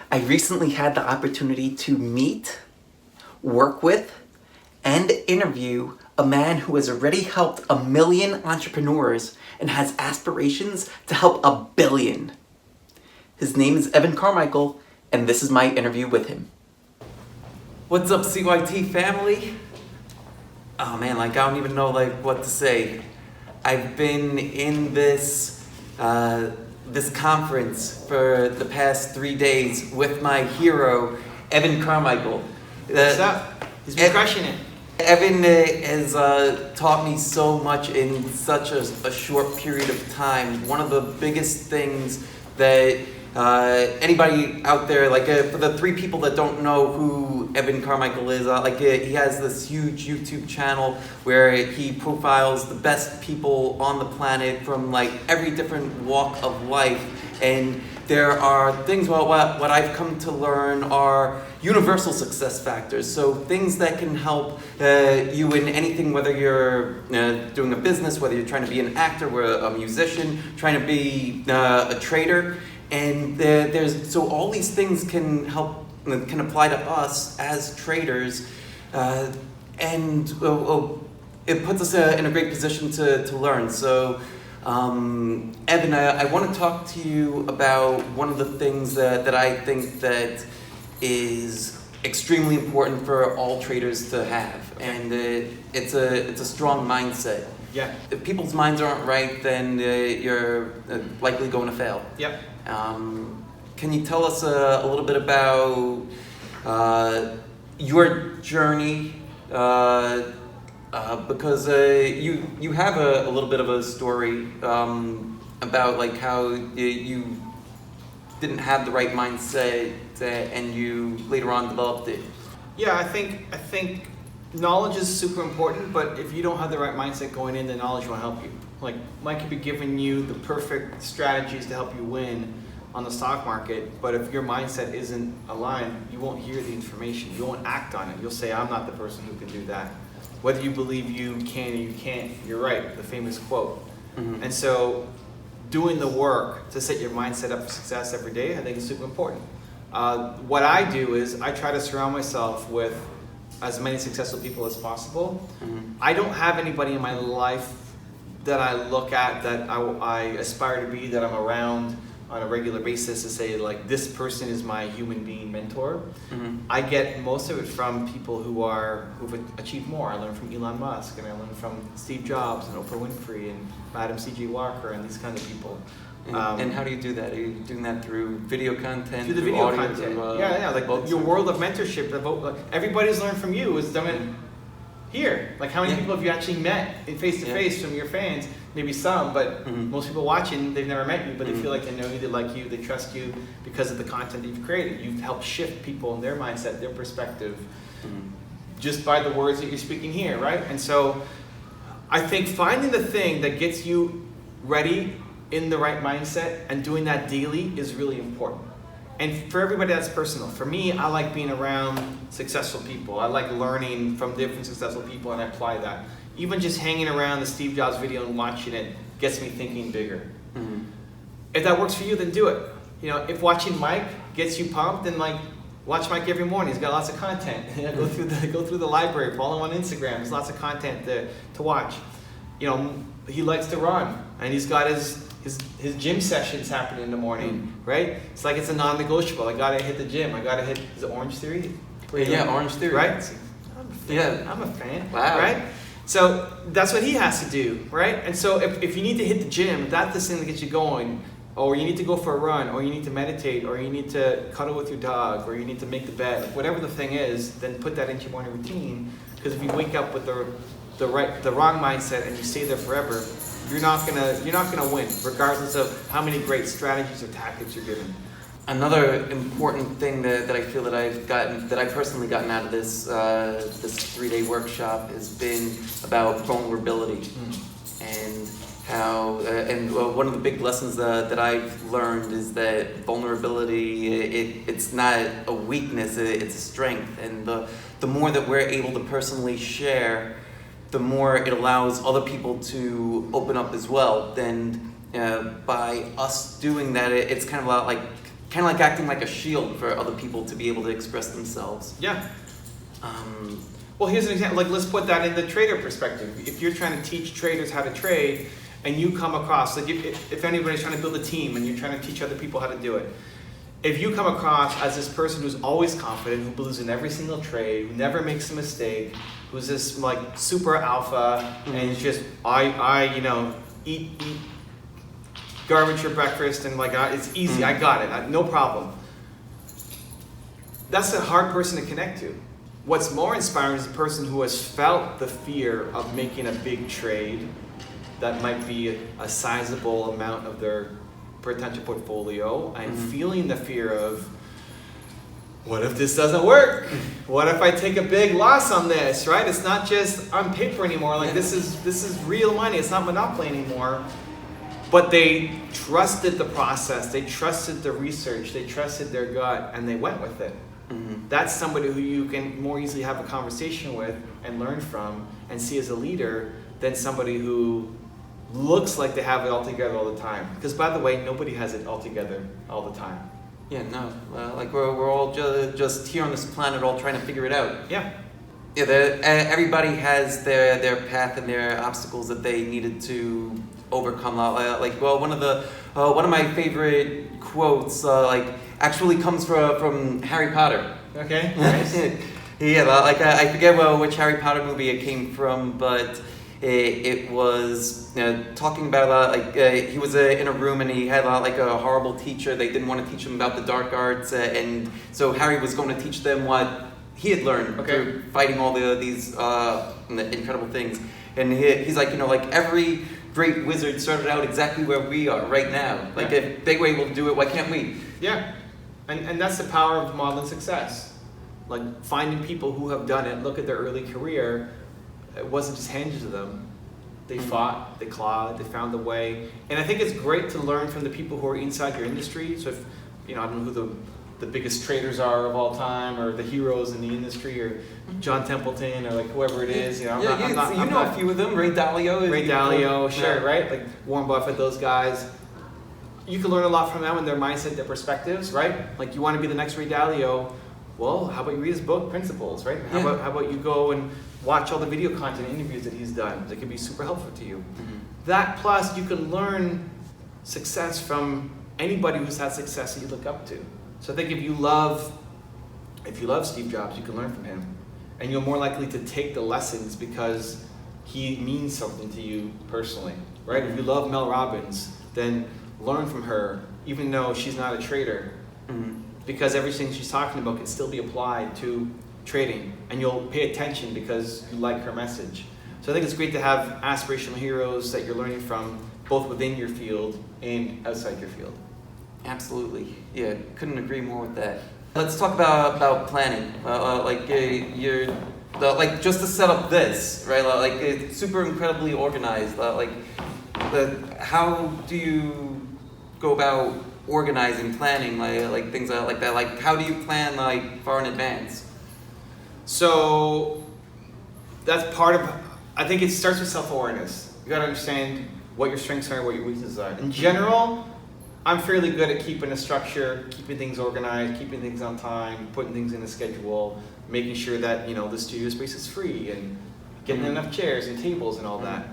I recently had the opportunity to meet, work with, and interview a man who has already helped 1 million entrepreneurs and has aspirations to help 1 billion. His name is Evan Carmichael, and this is my interview with him. What's up, CYT family? Oh man, I don't even know what to say. I've been in this conference for the past 3 days with my hero, Evan Carmichael. What's up? He's been crushing it. Evan has taught me so much in such a short period of time. One of the biggest things that anybody out there, for the 3 people that don't know who Evan Carmichael is, he has this huge YouTube channel where he profiles the best people on the planet from every different walk of life. And there are things, what I've come to learn are universal success factors. So things that can help you in anything, whether you're doing a business, whether you're trying to be an actor, or a musician, trying to be a trader. And so all these things can apply to us as traders, and it puts us in a great position to learn. So Evan, I want to talk to you about one of the things that I think that is extremely important for all traders to have, and it's a strong mindset. Yeah. If people's minds aren't right, then you're likely going to fail. Yep. Can you tell us a little bit about your journey? Because you have a little bit of a story about how you didn't have the right mindset and you later on developed it. Yeah, I think knowledge is super important, but if you don't have the right mindset going in, the knowledge won't help you. Mike could be giving you the perfect strategies to help you win on the stock market, but if your mindset isn't aligned, you won't hear the information. You won't act on it. You'll say, I'm not the person who can do that. Whether you believe you can or you can't, you're right, the famous quote. Mm-hmm. And so doing the work to set your mindset up for success every day, I think is super important. What I do is I try to surround myself with as many successful people as possible. Mm-hmm. I don't have anybody in my life that I look at that I aspire to be, that I'm around on a regular basis to say this person is my human being mentor. Mm-hmm. I get most of it from people who've achieved more. I learn from Elon Musk, and I learn from Steve Jobs and Oprah Winfrey and Madam C.J. Walker and these kinds of people. And how do you do that? Are you doing that through video content? Through the video audio, content. Through, your world of mentorship. Everybody's learned from you is done here. How many people have you actually met face to face from your fans? Maybe some, but mm-hmm. most people watching, they've never met you, but mm-hmm. they feel like they know you, they like you, they trust you because of the content that you've created. You've helped shift people in their mindset, their perspective, mm-hmm. just by the words that you're speaking here, right? And so I think finding the thing that gets you ready in the right mindset and doing that daily is really important. And for everybody, that's personal. For me, I like being around successful people. I like learning from different successful people, and I apply that. Even just hanging around the Steve Jobs video and watching it gets me thinking bigger. Mm-hmm. If that works for you, then do it. If watching Mike gets you pumped, then watch Mike every morning. He's got lots of content. Go through the library, follow him on Instagram. There's lots of content to watch. He likes to run, and he's got his gym sessions happening in the morning, right? It's it's a non-negotiable. I gotta hit the gym. I gotta hit. Is it Orange Theory? Yeah, Orange Theory. Right? I'm a fan. Wow. Right? So that's what he has to do, right? And so if you need to hit the gym, if that's the thing that gets you going, or you need to go for a run, or you need to meditate, or you need to cuddle with your dog, or you need to make the bed, whatever the thing is, then put that into your morning routine. Because if you wake up with the wrong mindset and you stay there forever, you're not gonna win, regardless of how many great strategies or tactics you're given. Another important thing that I feel that I've personally gotten out of this 3-day workshop has been about vulnerability, and how one of the big lessons that I've learned is that vulnerability it's not a weakness, it's a strength, and the more that we're able to personally share, the more it allows other people to open up as well. Then by us doing that, it's kind of like kind of like acting like a shield for other people to be able to express themselves. Yeah. Well, here's an example. Like, let's put that in the trader perspective. If you're trying to teach traders how to trade, and you come across, like, if anybody's trying to build a team and you're trying to teach other people how to do it, if you come across as this person who's always confident, who believes in every single trade, who never makes a mistake, who's this like super alpha, and it's just eat garbage for breakfast, and like it's easy, I got it, no problem. That's a hard person to connect to. What's more inspiring is the person who has felt the fear of making a big trade that might be a sizable amount of their potential portfolio, and feeling the fear of, what if this doesn't work? What if I take a big loss on this, right? It's not just on paper anymore. Like, this is real money. It's not monopoly anymore. But they trusted the process. They trusted the research. They trusted their gut, and they went with it. That's somebody who you can more easily have a conversation with and learn from and see as a leader than somebody who looks like they have it all together all the time. Because, by the way, nobody has it all together all the time. Yeah, no. Like, we're all just here on this planet all trying to figure it out. Yeah. Yeah, everybody has their path and their obstacles that they needed to overcome. Like, well, one of my favorite quotes, actually comes from Harry Potter. Okay, nice. Yeah, like, I forget which Harry Potter movie it came from, but it was talking about he was in a room and he had like a horrible teacher. They didn't want to teach him about the dark arts, and so Harry was going to teach them what he had learned through fighting all these incredible things. And he's like, like every great wizard started out exactly where we are right now. Like, if they were able to do it, why can't we? Yeah, and that's the power of modeling success. Like, finding people who have done it, look at their early career. It wasn't just handed to them. They fought, they clawed, they found a way. And I think it's great to learn from the people who are inside your industry. So if, I don't know who the biggest traders are of all time, or the heroes in the industry, or John Templeton, or like whoever it is. I'm not a few of them. Ray Dalio. Sure, right? Like Warren Buffett, those guys. You can learn a lot from them and their mindset, their perspectives, right? Like, you want to be the next Ray Dalio. Well, how about you read his book, Principles, right? How about you go and watch all the video content interviews that he's done that could be super helpful to you. That plus, you can learn success from anybody who's had success that you look up to. So I think if you love Steve Jobs, you can learn from him. And you're more likely to take the lessons because he means something to you personally, right? If you love Mel Robbins, then learn from her, even though she's not a trader. Because everything she's talking about can still be applied to trading, and you'll pay attention because you like her message. So I think it's great to have aspirational heroes that you're learning from, both within your field and outside your field. Absolutely. Yeah, couldn't agree more with that. Let's talk about planning. Like just to set up this, right? Like, it's super incredibly organized. How do you go about organizing, planning, like things like that? Like, how do you plan like far in advance? So that's part of, I think it starts with self-awareness. You gotta understand what your strengths are, what your weaknesses are. In general, I'm fairly good at keeping a structure, keeping things organized, keeping things on time, putting things in a schedule, making sure that the studio space is free, and getting enough chairs and tables and all that.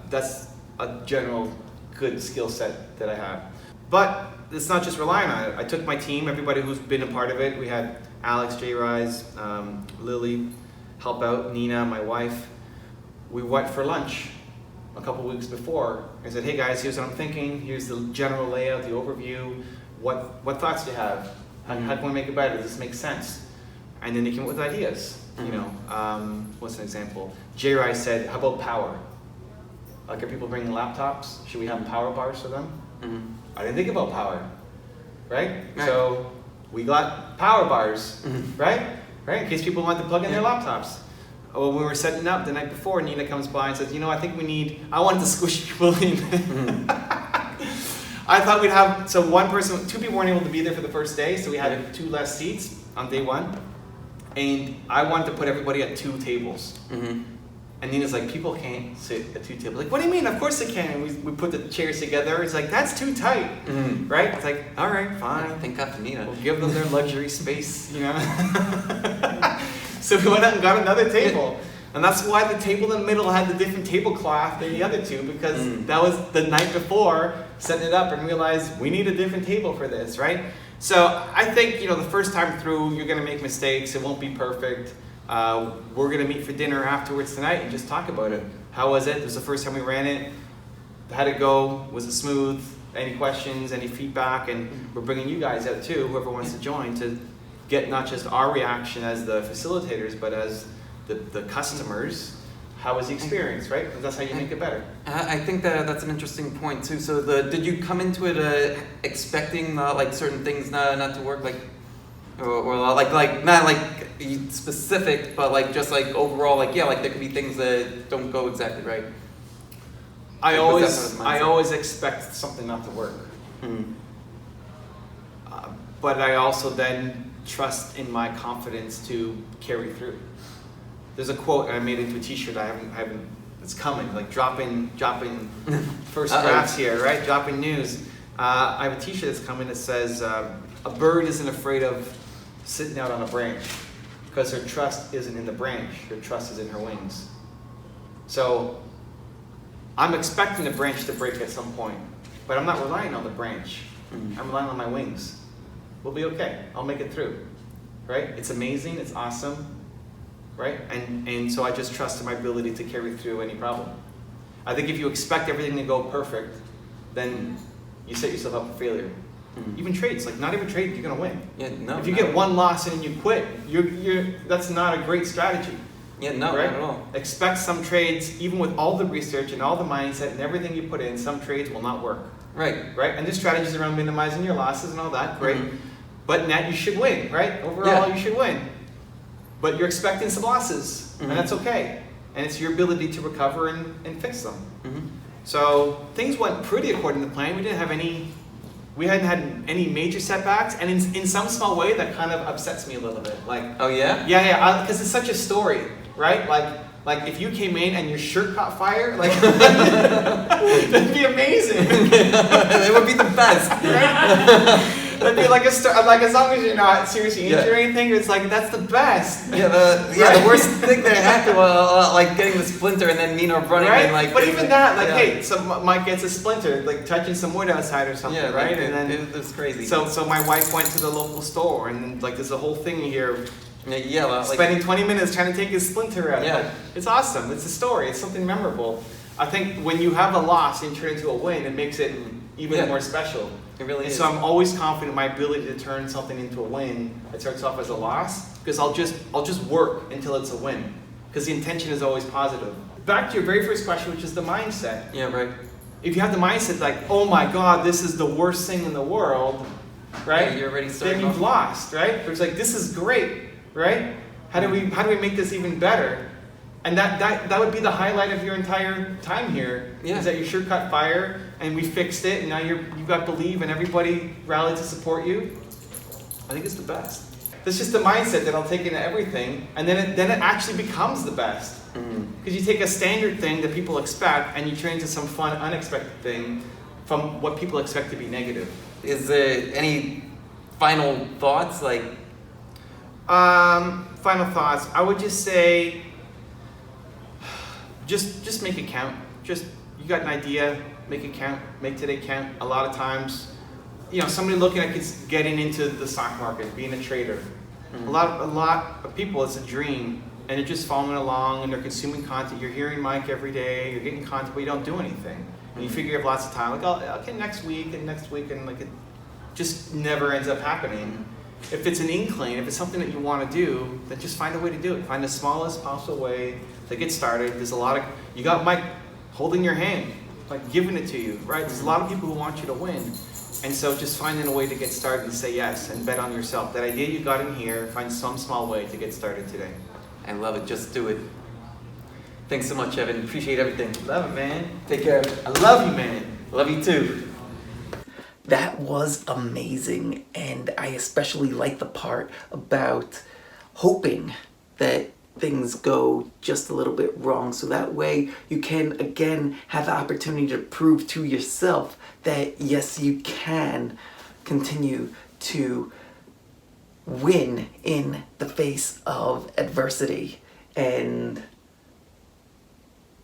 That's a general good skill set that I have. But it's not just relying on it. I took my team, everybody who's been a part of it. We had Alex, J. Rise, Lily help out, Nina, my wife. We went for lunch a couple weeks before. I said, hey guys, here's what I'm thinking. Here's the general layout, the overview. What thoughts do you have? How can we make it better? Does this make sense? And then they came up with ideas. What's an example? J. Rise said, how about power? Like, are people bringing laptops? Should we have power bars for them? I didn't think about power, right? So we got power bars, right? In case people want to plug in their laptops. When we were setting up the night before, Nina comes by and says, I think I wanted to squish people in. I thought we'd have, so two people weren't able to be there for the first day, so we had 2 less seats on day 1. And I wanted to put everybody at 2 tables. And Nina's like, people can't sit at 2 tables. Like, what do you mean? Of course they can. And we put the chairs together. It's like, that's too tight, right? It's like, all right, fine. Thank God for Nina. We'll give them their luxury space, you know? So we went out and got another table. And that's why the table in the middle had the different tablecloth than the other two, because that was the night before setting it up and realized we need a different table for this, right? So I think, you know, the first time through, you're going to make mistakes. It won't be perfect. We're going to meet for dinner afterwards tonight and just talk about it. How was it? It was the first time we ran it. How'd it go? Was it smooth? Any questions? Any feedback? And we're bringing you guys out too, whoever wants to join, to get not just our reaction as the facilitators, but as the customers. How was the experience, right? Because that's how you make it better. I think that's an interesting point too. So did you come into it expecting like certain things not to work, like, or like not like specific, but like just like overall, like, yeah, like there could be things that don't go exactly right? I always expect something not to work. But I also then trust in my confidence to carry through. There's a quote I made into a t-shirt. I haven't, it's coming, like dropping first drafts here, right? Dropping news. I have a t-shirt that's coming that says, a bird isn't afraid of sitting out on a branch because her trust isn't in the branch, her trust is in her wings. So I'm expecting the branch to break at some point, but I'm not relying on the branch. I'm relying on my wings. We'll be okay. I'll make it through, right? It's amazing. It's awesome, right? And so I just trust in my ability to carry through any problem. I think if you expect everything to go perfect, then you set yourself up for failure. Even trades, like not every trade you're gonna win. Yeah, no. If you get one loss and then you quit, that's not a great strategy. Yeah, no, right? not at all. Expect some trades, even with all the research and all the mindset and everything you put in, some trades will not work. Right. Right? And there's strategies around minimizing your losses and all that, great. But net, you should win, right? Overall, you should win. But you're expecting some losses, and that's okay. And it's your ability to recover and fix them. So things went pretty according to plan. We hadn't had any major setbacks, and in some small way that kind of upsets me a little bit. Like, oh yeah? Yeah, because it's such a story, right? Like if you came in and your shirt caught fire, like that'd be amazing. It would be the best. Right? That'd be like a story. Like as long as you're not seriously injured or anything, it's like that's the best. Yeah, the worst thing that happened was like getting the splinter and then Nina running and like. But even that, like, hey, so Mike gets a splinter, like touching some wood outside or something, right? Like, and then it was crazy. So my wife went to the local store, and like there's a whole thing here. Like, spending 20 minutes trying to take his splinter out. Yeah. Like, it's awesome. It's a story. It's something memorable. I think when you have a loss and turn it into a win, it makes it even more special. It really is. So I'm always confident in my ability to turn something into a win that starts off as a loss, because I'll just work until it's a win, because the intention is always positive. Back to your very first question, which is the mindset. Yeah, right. If you have the mindset like, oh my God, this is the worst thing in the world, right? Yeah, you're already starting. Then you've lost, right? It's like, this is great, right? How do we make this even better? And that would be the highlight of your entire time here. Yeah. Is that your shirt caught fire and we fixed it, and now you've got Believe and everybody rallied to support you. I think it's the best. That's just the mindset that I'll take into everything, and then it actually becomes the best. Because you take a standard thing that people expect and you turn it into some fun, unexpected thing from what people expect to be negative. Is there any final thoughts? Like, final thoughts. I would just say, just make it count. Just, you got an idea, make it count. Make today count. A lot of times, somebody looking at getting into the stock market, being a trader. A lot of people, it's a dream, and they're just following along and they're consuming content. You're hearing Mike every day, you're getting content, but you don't do anything. And you figure you have lots of time, like, oh, okay, next week, and like it just never ends up happening. If it's an inkling, if it's something that you want to do, then just find a way to do it. Find the smallest possible way to get started. There's you got Mike holding your hand, like giving it to you, right? There's a lot of people who want you to win. And so just finding a way to get started and say yes and bet on yourself. That idea you got in here, find some small way to get started today. I love it. Just do it. Thanks so much, Evan. Appreciate everything. Love it, man. Take care. I love you, man. Love you too. That was amazing, and I especially like the part about hoping that things go just a little bit wrong, so that way you can again have the opportunity to prove to yourself that yes, you can continue to win in the face of adversity and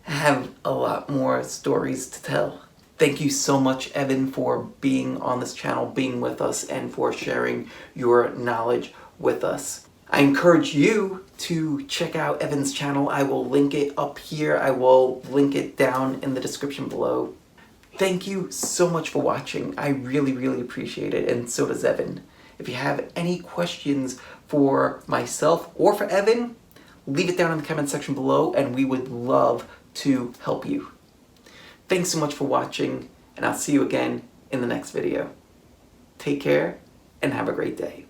have a lot more stories to tell. Thank you so much, Evan, for being on this channel, being with us, and for sharing your knowledge with us. I encourage you to check out Evan's channel. I will link it up here. I will link it down in the description below. Thank you so much for watching. I really, really appreciate it, and so does Evan. If you have any questions for myself or for Evan, leave it down in the comment section below, and we would love to help you. Thanks so much for watching, and I'll see you again in the next video. Take care, and have a great day.